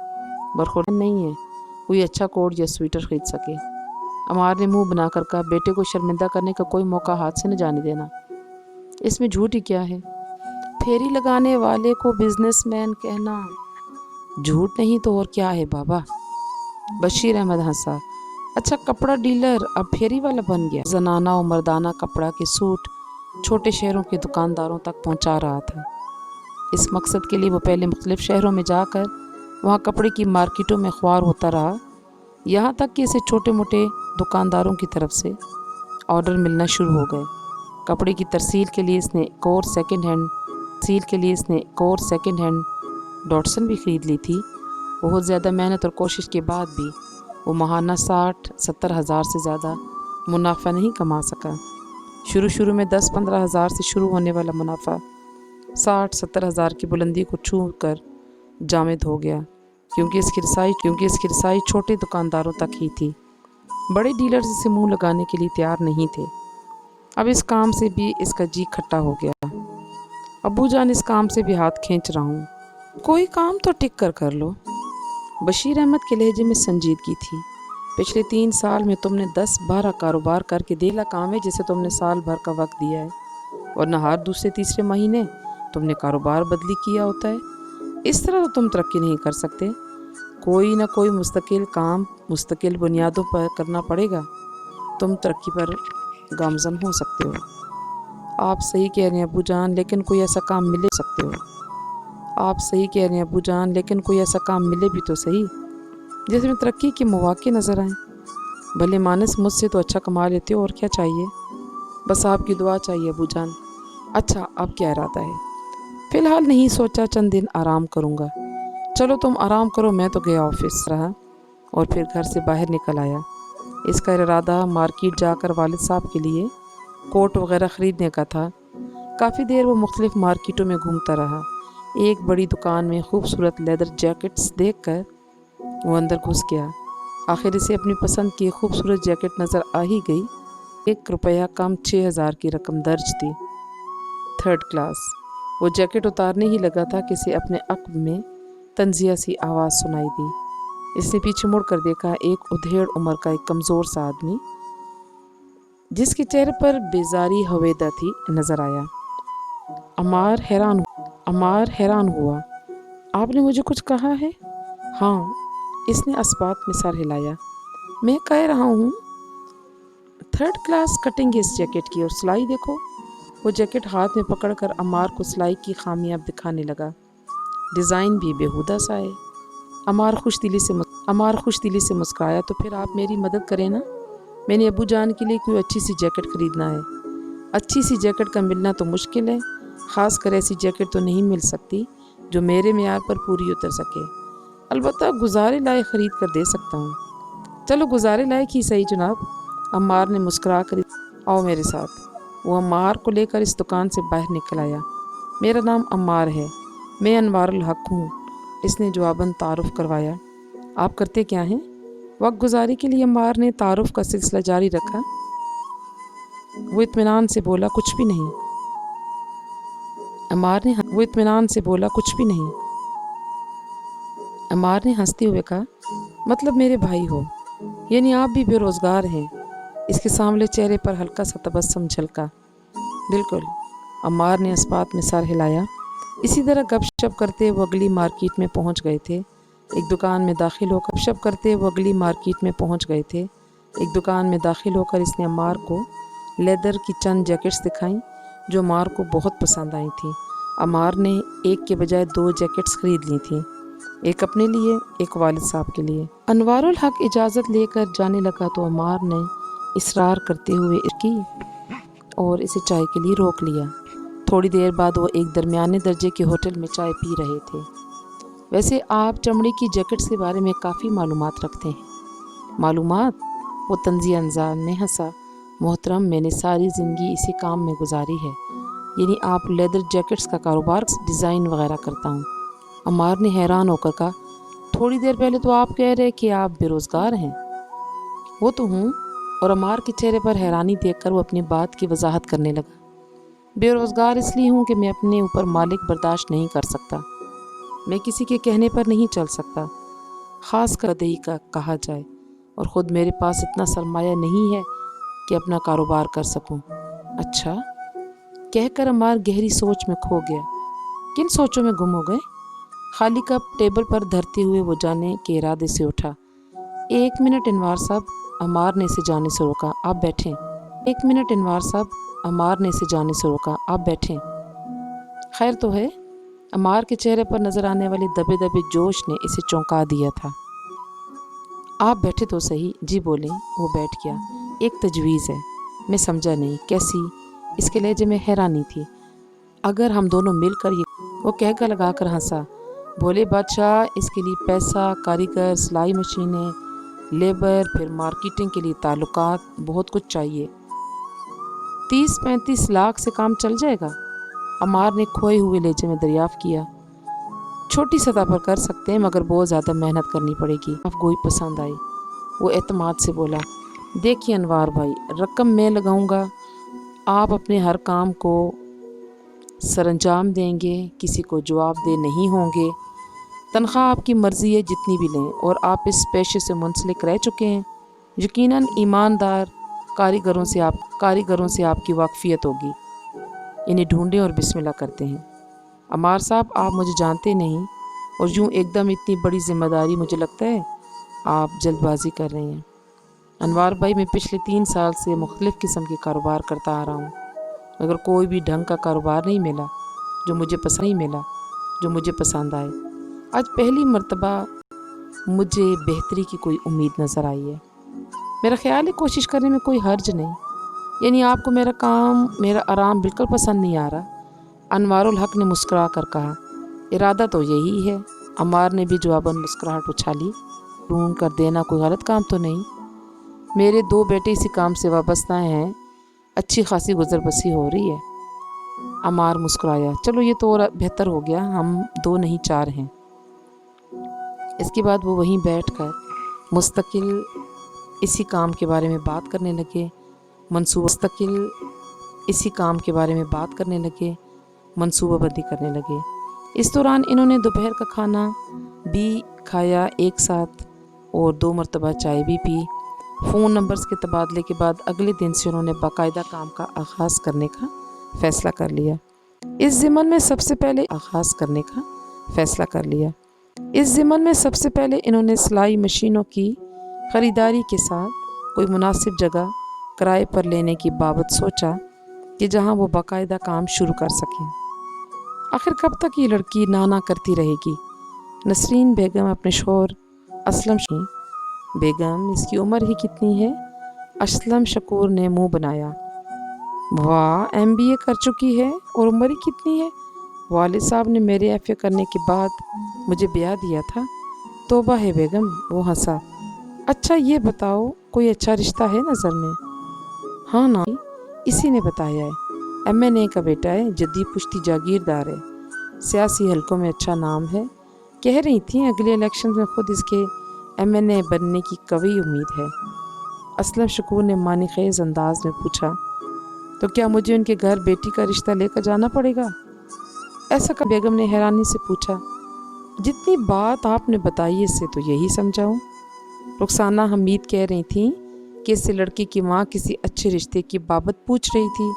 A: बरखुरदार नहीं है कोई अच्छा कोट या स्वेटर खरीद सके। अमार ने मुंह बनाकर कहा, बेटे को शर्मिंदा करने का कोई मौका हाथ से न जाने देना। इसमें झूठ ही क्या है? फेरी लगाने वाले को बिजनेसमैन कहना झूठ नहीं तो और क्या है बाबा? बशीर अहमद हंसा। अच्छा, कपड़ा डीलर अब फेरी वाला बन गया। जनाना और मर्दाना कपड़ा के सूट छोटे शहरों के दुकानदारों तक पहुंचा रहा था। इस मकसद के लिए वो पहले मुख्तलिफ शहरों में जाकर वहाँ कपड़े की मार्केटों में ख्वार होता रहा, यहाँ तक कि इसे छोटे मोटे दुकानदारों की तरफ से ऑर्डर मिलना शुरू हो गए। कपड़े की तरसील के लिए इसने एक और सेकेंड हैंड डॉटसन भी ख़रीद ली थी। बहुत ज़्यादा मेहनत और कोशिश के बाद भी वो माहाना 60-70 हज़ार से ज़्यादा मुनाफा नहीं कमा सका। शुरू में 10-15 हज़ार से शुरू होने वाला मुनाफा 60-70 हज़ार की बुलंदी को छू कर जामिद हो गया, क्योंकि इसकी रसाई छोटे दुकानदारों तक ही थी। बड़े डीलर्स इसे मुंह लगाने के लिए तैयार नहीं थे। अब इस काम से भी इसका जी खट्टा हो गया। अब्बू जान, इस काम से भी हाथ खींच रहा हूँ, कोई काम तो टिक कर लो। बशीर अहमद के लहजे में संजीदगी थी। पिछले 3 साल में तुमने 10-12 कारोबार करके देला काम है जिसे तुमने साल भर का वक्त दिया है, और न हर दूसरे तीसरे महीने तुमने कारोबार बदली किया होता है। इस तरह तो तुम तरक्की नहीं कर सकते। कोई ना कोई मुस्तकिल काम मुस्तकिल बुनियादों पर करना पड़ेगा, तुम तरक्की पर गामजन हो सकते हो। आप सही कह रहे हैं अब्बू जान, लेकिन कोई ऐसा काम मिले सकते हो। आप सही कह रहे हैं अब्बू जान, लेकिन कोई ऐसा काम मिले भी तो सही जिसमें तरक्की के मौके नज़र आएँ। भले मानस, मुझसे तो अच्छा कमा लेते हो, और क्या चाहिए। बस आपकी दुआ चाहिए अब्बू जान। अच्छा, अब क्या इरादा है? फ़िलहाल नहीं सोचा, चंद दिन आराम करूँगा। चलो तुम आराम करो, मैं तो गया ऑफिस रहा और फिर घर से बाहर निकल आया। इसका इरादा मार्केट जाकर वालिद साहब के लिए कोट वगैरह ख़रीदने का था। काफ़ी देर वो मुख्तलिफ मार्केटों में घूमता रहा। एक बड़ी दुकान में खूबसूरत लेदर जैकेट्स देखकर वो अंदर घुस गया। आखिर इसे अपनी पसंद की खूबसूरत जैकेट नज़र आ ही गई। 1 रुपया कम 6,000 की रकम दर्ज थी, 3rd क्लास। वो जैकेट उतारने ही लगा था कि इसे अपने अक़्ब में तंजिया सी आवाज़ सुनाई दी। इसने पीछे मुड़ कर देखा। एक उधेड़ उम्र का एक कमज़ोर सा आदमी जिसके चेहरे पर बेजारी हवेदा थी नज़र आया। अमार हैरान हुआ। आपने मुझे कुछ कहा है? हाँ, इसने अस्बात में सर हिलाया। मैं कह रहा हूँ 3rd क्लास कटिंग है इस जैकेट की, और सिलाई देखो। वो जैकेट हाथ में पकड़कर अमार को सिलाई की खामियां दिखाने लगा। डिज़ाइन भी बेहुदा सा है। अमार खुश दिली से मुस्कुराया। तो फिर आप मेरी मदद करें ना, मैंने अब्बू जान के लिए कोई अच्छी सी जैकेट ख़रीदना है। अच्छी सी जैकेट का मिलना तो मुश्किल है, ख़ास कर ऐसी जैकेट तो नहीं मिल सकती जो मेरे मेयार पर पूरी उतर सके। अलबत्ता गुजारे लायक ख़रीद कर दे सकता हूँ। चलो गुजारे लायक ही सही जनाब, अम्मार ने मुस्कुरा कर। आओ मेरे साथ। वो अम्मार को लेकर इस दुकान से बाहर निकल आया। मेरा नाम अम्मार है, मैं अनवारुल हक हूँ, इसने जवाबन तारुफ करवाया। आप करते क्या हैं? वक्त गुजारी के लिए अम्मार ने तारुफ का सिलसिला जारी रखा। वो इत्मीनान से बोला, कुछ भी नहीं। अम्मार ने हंसते हुए कहा, मतलब मेरे भाई हो, यानी आप भी बेरोज़गार हैं। इसके सांवले चेहरे पर हल्का सा तबस्सुम झलका। बिल्कुल, अम्मार ने इस्पात में सर हिलाया। इसी तरह गपशप करते वो अगली मार्केट में पहुंच गए थे। एक दुकान में दाखिल होकर इसने अम्मार को लेदर की चंद जैकेट्स दिखाई जो अम्मार को बहुत पसंद आई थी। अम्मार ने एक के बजाय 2 जैकेट्स खरीद ली थी, एक अपने लिए, एक वालिद साहब के लिए। अनवारुल हक इजाज़त लेकर जाने लगा तो अम्मार ने इसरार करते हुए की और इसे चाय के लिए रोक लिया। थोड़ी देर बाद वो एक दरमियाने दर्जे के होटल में चाय पी रहे थे। वैसे आप चमड़े की जैकेट्स के बारे में काफ़ी मालूमात रखते हैं। मालूमात? वो तंज़ी अंदाज़ में हंसा। मोहतरम, मैंने सारी ज़िंदगी इसी काम में गुजारी है, यानी आप लेदर जैकेट्स का कारोबार, डिज़ाइन वगैरह करता हूँ। अम्मार ने हैरान होकर कहा, थोड़ी देर पहले तो आप कह रहे कि आप बेरोज़गार हैं। वो तो हूँ। और अम्मार के चेहरे पर हैरानी देखकर वो अपनी बात की वजाहत करने लगा। बेरोज़गार इसलिए हूँ कि मैं अपने ऊपर मालिक बर्दाश्त नहीं कर सकता। मैं किसी के कहने पर नहीं चल सकता, ख़ास कर दही का कहा जाए, और ख़ुद मेरे पास इतना सरमाया नहीं है कि अपना कारोबार कर सकूं। अच्छा, कहकर अम्मार गहरी सोच में खो गया। किन सोचों में गुम हो गए? खाली कप टेबल पर धरते हुए वो जाने के इरादे से उठा। 1 मिनट अनवार साहब, अम्मार ने इसे जाने से रोका, आप बैठें। 1 मिनट अनवार साहब, अम्मार ने इसे जाने से रोका, आप बैठें। खैर तो है? अम्मार के चेहरे पर नज़र आने वाले दबे दबे जोश ने इसे चौंका दिया था। आप बैठे तो सही। जी बोलें। वो बैठ गया। एक तजवीज़ है। मैं समझा नहीं, कैसी? इसके लहजे में हैरानी थी। अगर हम दोनों मिलकर ये, वो कहकर लगा कर हंसा। बोले बादशाह, इसके लिए पैसा, कारीगर, सिलाई मशीनें, लेबर, फिर मार्केटिंग के लिए ताल्लुकात, बहुत कुछ चाहिए। 30-35 लाख से काम चल जाएगा? अमार ने खोए हुए लहजे में दरियाफ्त किया। छोटी सतह पर कर सकते हैं मगर बहुत ज़्यादा मेहनत करनी पड़ेगी। अफगोई पसंद आई। वो एतमाद से बोला, देखिए अनवार भाई, रकम मैं लगाऊंगा, आप अपने हर काम को सरअंजाम देंगे, किसी को जवाबदेह नहीं होंगे, तनख्वाह आपकी मर्ज़ी है जितनी भी लें, और आप इस पेशे से मुंसलिक रह चुके हैं। यकीनन ईमानदार कारीगरों से आपकी वाकफियत होगी। इन्हें ढूंढें और बिस्मिल्लाह करते हैं। अमार साहब, आप मुझे जानते नहीं और यूँ एकदम इतनी बड़ी जिम्मेदारी, मुझे लगता है आप जल्दबाजी कर रहे हैं। अनवार भाई, मैं पिछले 3 साल से मुख्तलिफ़ किस्म के कारोबार करता आ रहा हूँ, मगर कोई भी ढंग का कारोबार नहीं मिला जो मुझे पसंद आए। आज पहली मर्तबा मुझे बेहतरी की कोई उम्मीद नज़र आई है। मेरा ख्याल है कोशिश करने में कोई हर्ज नहीं। यानी आपको मेरा आराम बिल्कुल पसंद नहीं आ रहा? अनवारुल हक ने मुस्कुरा कर कहा, इरादा तो यही है। अमार ने भी जवाबन मुस्कुराहट उछाली, ढूंढ कर देना कोई गलत काम तो नहीं। मेरे 2 बेटे इसी काम से वाबस्ता हैं, अच्छी खासी गुजर बसी हो रही है। अमार मुस्कुराया, चलो ये तो और बेहतर हो गया, हम 2 नहीं 4 हैं। इसके बाद वो वहीं बैठकर मुस्तकिल इसी काम के बारे में बात करने लगे, मंसूबाबंदी करने लगे। इस दौरान इन्होंने दोपहर का खाना भी खाया एक साथ और 2 मरतबा चाय भी पी। फ़ोन नंबर्स के तबादले के बाद अगले दिन से उन्होंने बाकायदा काम का आगाज़ करने का फ़ैसला कर लिया। इस ज़िमन में सबसे पहले इन्होंने सिलाई मशीनों की ख़रीदारी के साथ कोई मुनासिब जगह किराए पर लेने की बाबत सोचा कि जहां वो बाकायदा काम शुरू कर सकें। आखिर कब तक ये लड़की ना करती रहेगी? नसरीन बेगम अपने शौहर असलम बेगम, इसकी उम्र ही कितनी है? असलम शकूर ने मुंह बनाया। वाह, MBA कर चुकी है और उम्र ही कितनी है? वालिद साहब ने मेरे FA करने के बाद मुझे ब्याह दिया था। तौबा है बेगम, वो हंसा। अच्छा ये बताओ, कोई अच्छा रिश्ता है नज़र में? हाँ ना, इसी ने बताया है। MNA का बेटा है, जद्दी पुश्ती जागीरदार है, सियासी हलकों में अच्छा नाम है। कह रही थी अगले इलेक्शन में खुद इसके MNA बनने की कवी उम्मीद है। असलम शकूर ने मानी खेज अंदाज में पूछा, तो क्या मुझे उनके घर बेटी का रिश्ता लेकर जाना पड़ेगा? ऐसा का बेगम ने हैरानी से पूछा। जितनी बात आपने बताई इससे तो यही समझाऊं। रुखसाना हमीद कह रही थी कि इससे लड़की की माँ किसी अच्छे रिश्ते की बाबत पूछ रही थी,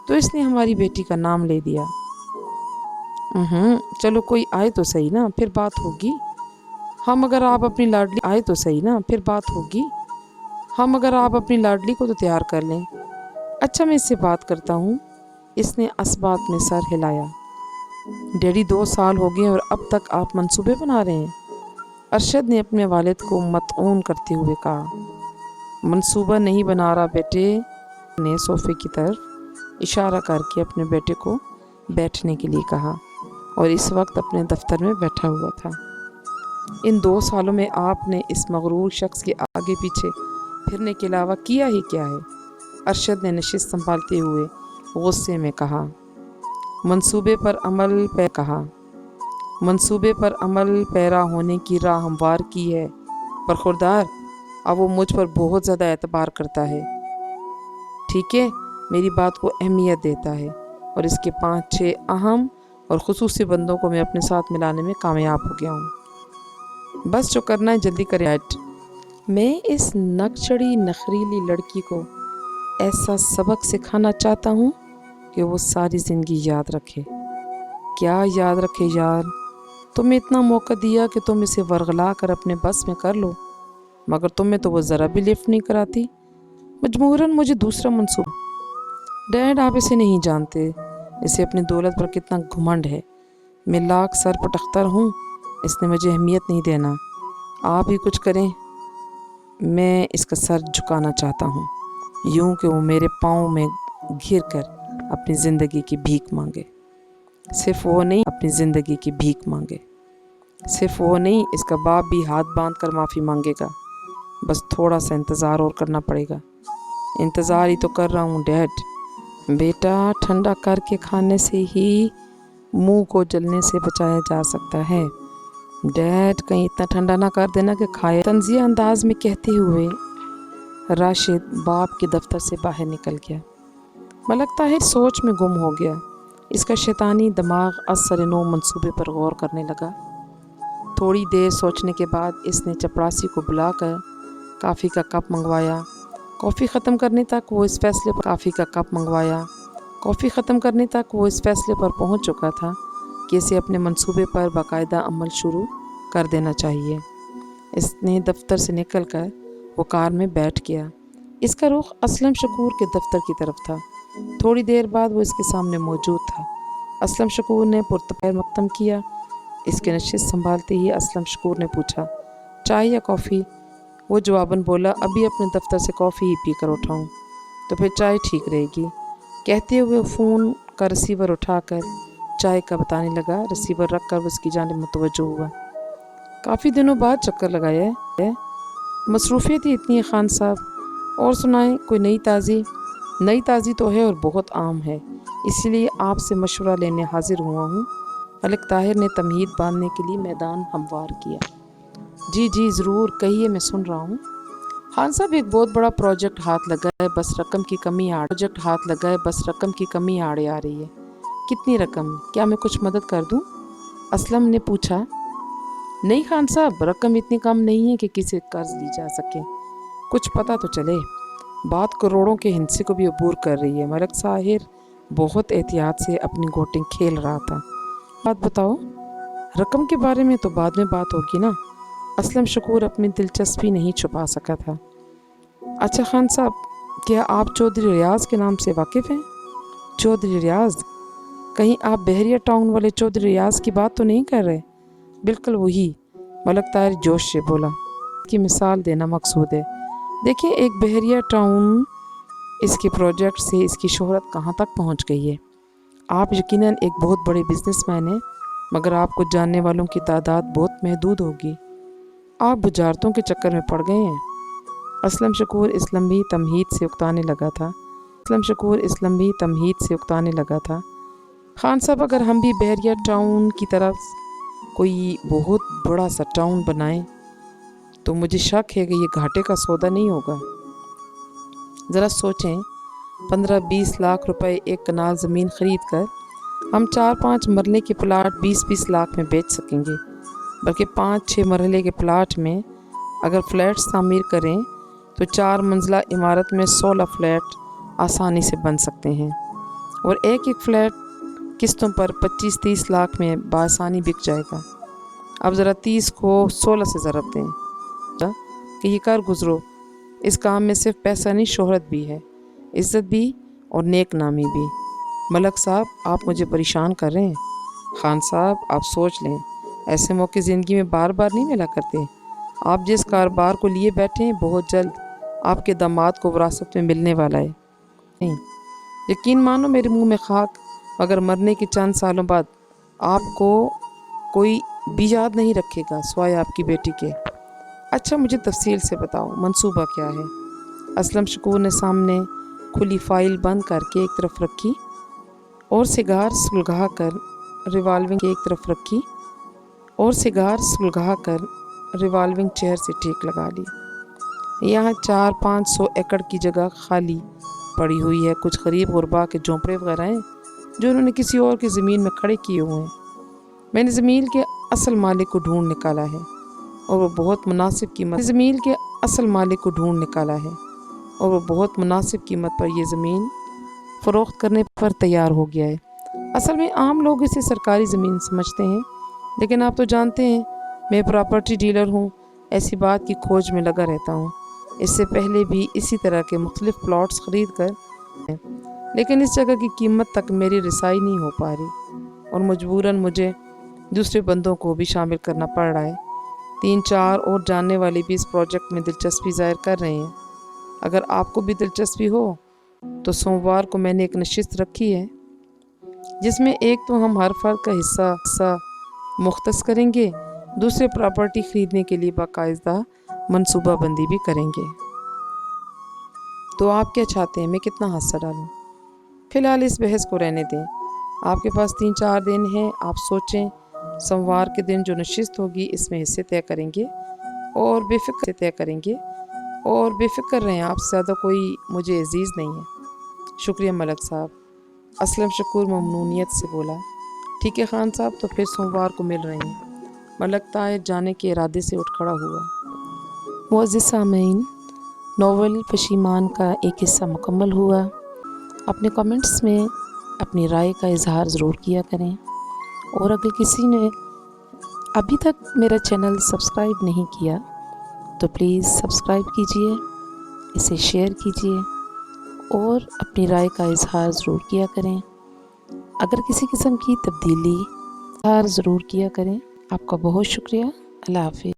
A: तो इसने हमारी बेटी का नाम ले दिया। चलो कोई आए तो सही ना, फिर बात होगी। हम अगर आप अपनी लाडली को तो तैयार कर लें। अच्छा मैं इससे बात करता हूँ। इसने असबात में सर हिलाया। डैडी 2 साल हो गए और अब तक आप मंसूबे बना रहे हैं? अरशद ने अपने वालिद को मतऊन करते हुए कहा। मंसूबा नहीं बना रहा बेटे, ने सोफे की तरफ इशारा करके अपने बेटे को बैठने के लिए कहा और इस वक्त अपने दफ्तर में बैठा हुआ था। इन 2 सालों में आपने इस मगरूर शख्स के आगे पीछे फिरने के अलावा किया ही क्या है? अरशद ने नशिस्त संभालते हुए गुस्से में कहा। मंसूबे पर अमल पैरा होने की राह हमवार की है, पर खुरदार अब वो मुझ पर बहुत ज़्यादा एतबार करता है। ठीक है, मेरी बात को अहमियत देता है और इसके 5-6 अहम और खुसूसी बंदों को मैं अपने साथ मिलाने में कामयाब हो गया हूँ। बस जो करना है जल्दी करें। मैं इस नकचड़ी नखरीली लड़की को ऐसा सबक सिखाना चाहता हूँ कि वो सारी ज़िंदगी याद रखे। क्या याद रखे यार? तुम्हें इतना मौका दिया कि तुम इसे वरगला कर अपने बस में कर लो, मगर तुम्हें तो वो ज़रा भी लिफ्ट नहीं कराती। मजबूरन मुझे दूसरा मंसूबा। डैड, आप इसे नहीं जानते, इसे अपनी दौलत पर कितना घमंड है। मैं लाख सर पटख्तर हूँ, इसने मुझे अहमियत नहीं देना। आप ही कुछ करें, मैं इसका सर झुकाना चाहता हूँ, यूँ कि वो मेरे पाँव में घिर कर अपनी ज़िंदगी की भीख मांगे। सिर्फ वो नहीं, अपनी ज़िंदगी की भीख मांगे। सिर्फ वो नहीं, इसका बाप भी हाथ बांध कर माफ़ी मांगेगा। बस थोड़ा सा इंतज़ार और करना पड़ेगा। इंतज़ार ही तो कर रहा हूँ डैड, बेटा, ठंडा करके खाने से ही मुंह को जलने से बचाया जा सकता है। डैड, कहीं इतना ठंडा ना कर देना कि खाए, तंजिया अंदाज में कहते हुए राशिद बाप के दफ्तर से बाहर निकल गया। मलक ताहिर सोच में गुम हो गया। इसका शैतानी दिमाग असर नो मंसूबे पर गौर करने लगा। थोड़ी देर सोचने के बाद इसने चपरासी को बुलाकर कॉफ़ी का कप मंगवाया। कॉफ़ी ख़त्म करने तक वो इस फैसले पर पहुंच चुका था कि इसे अपने मंसूबे पर बाकायदा अमल शुरू कर देना चाहिए। इसने दफ्तर से निकलकर वो कार में बैठ गया। इसका रुख असलम शकूर के दफ्तर की तरफ था। थोड़ी देर बाद वो इसके सामने मौजूद था। असलम शकूर ने पुरतपैर मक्तम किया। इसके नशिस्त संभालते ही असलम शकूर ने पूछा, चाय या कॉफ़ी? वो जवाबन बोला, अभी अपने दफ्तर से कॉफ़ी ही पी कर उठाऊँ। तो फिर चाय ठीक रहेगी। कहते हुए फ़ोन का रिसीवर उठाकर चाय का बताने लगा। रिसीवर रख कर उसकी जानिब मुतवज्जो हुआ। काफ़ी दिनों बाद चक्कर लगाया है, मसरूफियत ही इतनी है खान साहब। और सुनाएं, कोई नई ताज़ी तो है और बहुत आम है, इसीलिए आपसे मशवरा लेने हाजिर हुआ हूँ। मलिक ताहिर ने तमहीद बांधने के लिए मैदान हमवार किया। जी ज़रूर कहिए, मैं सुन रहा हूँ। खान साहब, एक बहुत बड़ा प्रोजेक्ट हाथ लगा है, बस रकम की कमी आड़े आ रही है। कितनी रकम? क्या मैं कुछ मदद कर दूँ? असलम ने पूछा। नहीं खान साहब, रकम इतनी कम नहीं है कि किसी कर्ज ली जा सके। कुछ पता तो चले। बात करोड़ों के हिस्से को भी अबूर कर रही है। मलिक ताहिर बहुत एहतियात से अपनी गोटिंग खेल रहा था। बात बताओ, रकम के बारे में तो बाद में बात होगी ना। असलम शकूर अपनी दिलचस्पी नहीं छुपा सका था। अच्छा खान साहब, क्या आप चौधरी रियाज के नाम से वाकिफ़ हैं? चौधरी रियाज? कहीं आप बहरिया टाउन वाले चौधरी रियाज की बात तो नहीं कर रहे? बिल्कुल वही, मलिक ताहिर जोश से बोला। की मिसाल देना मकसूद है। देखिए, एक बहरिया टाउन, इसके प्रोजेक्ट से इसकी शोहरत कहाँ तक पहुँच गई है। आप यकीनन एक बहुत बड़े बिजनेसमैन हैं, मगर आपको जानने वालों की तादाद बहुत महदूद होगी। आप बुजारतों के चक्कर में पड़ गए हैं। असलम शकूर इस लंबी तमहीद से उकताने लगा था। खान साहब, अगर हम भी बहरिया टाउन की तरफ कोई बहुत बड़ा सा टाउन बनाएं तो मुझे शक है कि ये घाटे का सौदा नहीं होगा। ज़रा सोचें, 15-20 लाख रुपए एक कनाल ज़मीन ख़रीद कर हम 4-5 मरले के प्लाट 20-20 लाख में बेच सकेंगे। बल्कि 5-6 मरहले के प्लाट में अगर फ्लैट्स तामीर करें तो 4 मंजिला इमारत में 16 फ्लैट आसानी से बन सकते हैं, और एक फ्लैट किस्तों पर 25-30 लाख में बासानी बिक जाएगा। अब ज़रा 30 को 16 से ज़रब दें कि ये कर गुजरो। इस काम में सिर्फ पैसा नहीं, शोहरत भी है, इज़्ज़त भी और नेक नामी भी। मलक साहब, आप मुझे परेशान कर रहे हैं। खान साहब, आप सोच लें, ऐसे मौके ज़िंदगी में बार बार नहीं मिला करते। आप जिस कारोबार को लिए बैठे हैं, बहुत जल्द आपके दामाद को विरासत में मिलने वाला है। नहीं, यकीन मानो मेरे मुंह में खाक, मगर मरने के चंद सालों बाद आपको कोई भी याद नहीं रखेगा सिवाय आपकी बेटी के। अच्छा, मुझे तफसील से बताओ, मंसूबा क्या है? असलम शकूर ने सामने खुली फाइल बंद करके एक तरफ रखी और सिगार सुलगा कर रिवाल्विंग चेयर से टेक लगा ली। यहाँ 400-500 एकड़ की जगह खाली पड़ी हुई है। कुछ गरीब गुरबा के झोंपड़े वगैरह हैं जो उन्होंने किसी और की ज़मीन में खड़े किए हुए हैं। मैंने ज़मीन के असल मालिक को ढूंढ निकाला है और वो बहुत मुनासिब कीमत पर ये ज़मीन फ़रोख्त करने पर तैयार हो गया है। असल में आम लोग इसे सरकारी ज़मीन समझते हैं, लेकिन आप तो जानते हैं मैं प्रॉपर्टी डीलर हूँ, ऐसी बात की खोज में लगा रहता हूँ। इससे पहले भी इसी तरह के मुख्तलिफ प्लॉट्स ख़रीद कर, लेकिन इस जगह की कीमत तक मेरी रसाई नहीं हो पा रही और मजबूरन मुझे दूसरे बंदों को भी शामिल करना पड़ रहा है। 3-4 और जानने वाले भी इस प्रोजेक्ट में दिलचस्पी ज़ाहिर कर रहे हैं। अगर आपको भी दिलचस्पी हो तो सोमवार को मैंने एक नशिस्त रखी है, जिसमें एक तो हम हर फर्द का हिस्सा मुख्तस करेंगे, दूसरे प्रॉपर्टी ख़रीदने के लिए बाकायदा मनसूबाबंदी भी करेंगे। तो आप क्या चाहते हैं, मैं कितना हिस्सा डालूं? فی الحال اس بحث کو رہنے دیں، آپ کے پاس 3-4 دن ہیں، آپ سوچیں۔ سوموار کے دن جو نشست ہوگی اس میں حصے طے کریں گے اور بے فکر رہیں، آپ سے زیادہ کوئی مجھے عزیز نہیں ہے۔ شکریہ ملک صاحب، اسلم شکور ممنونیت سے بولا۔ ٹھیک ہے خان صاحب، تو پھر سوموار کو مل رہے ہیں۔ ملک طاہر جانے کے ارادے سے اٹھ کھڑا ہوا۔ معزز سامعین، ناول پشیمان کا ایک حصہ مکمل ہوا۔ اپنے کمنٹس میں اپنی رائے کا اظہار ضرور کیا کریں، اور اگر کسی نے ابھی تک میرا چینل سبسکرائب نہیں کیا تو پلیز سبسکرائب کیجئے، اسے شیئر کیجئے اور اپنی رائے کا اظہار ضرور کیا کریں۔ اگر کسی قسم کی تبدیلی اظہار ضرور کیا کریں۔ آپ کا بہت شکریہ۔ اللہ حافظ۔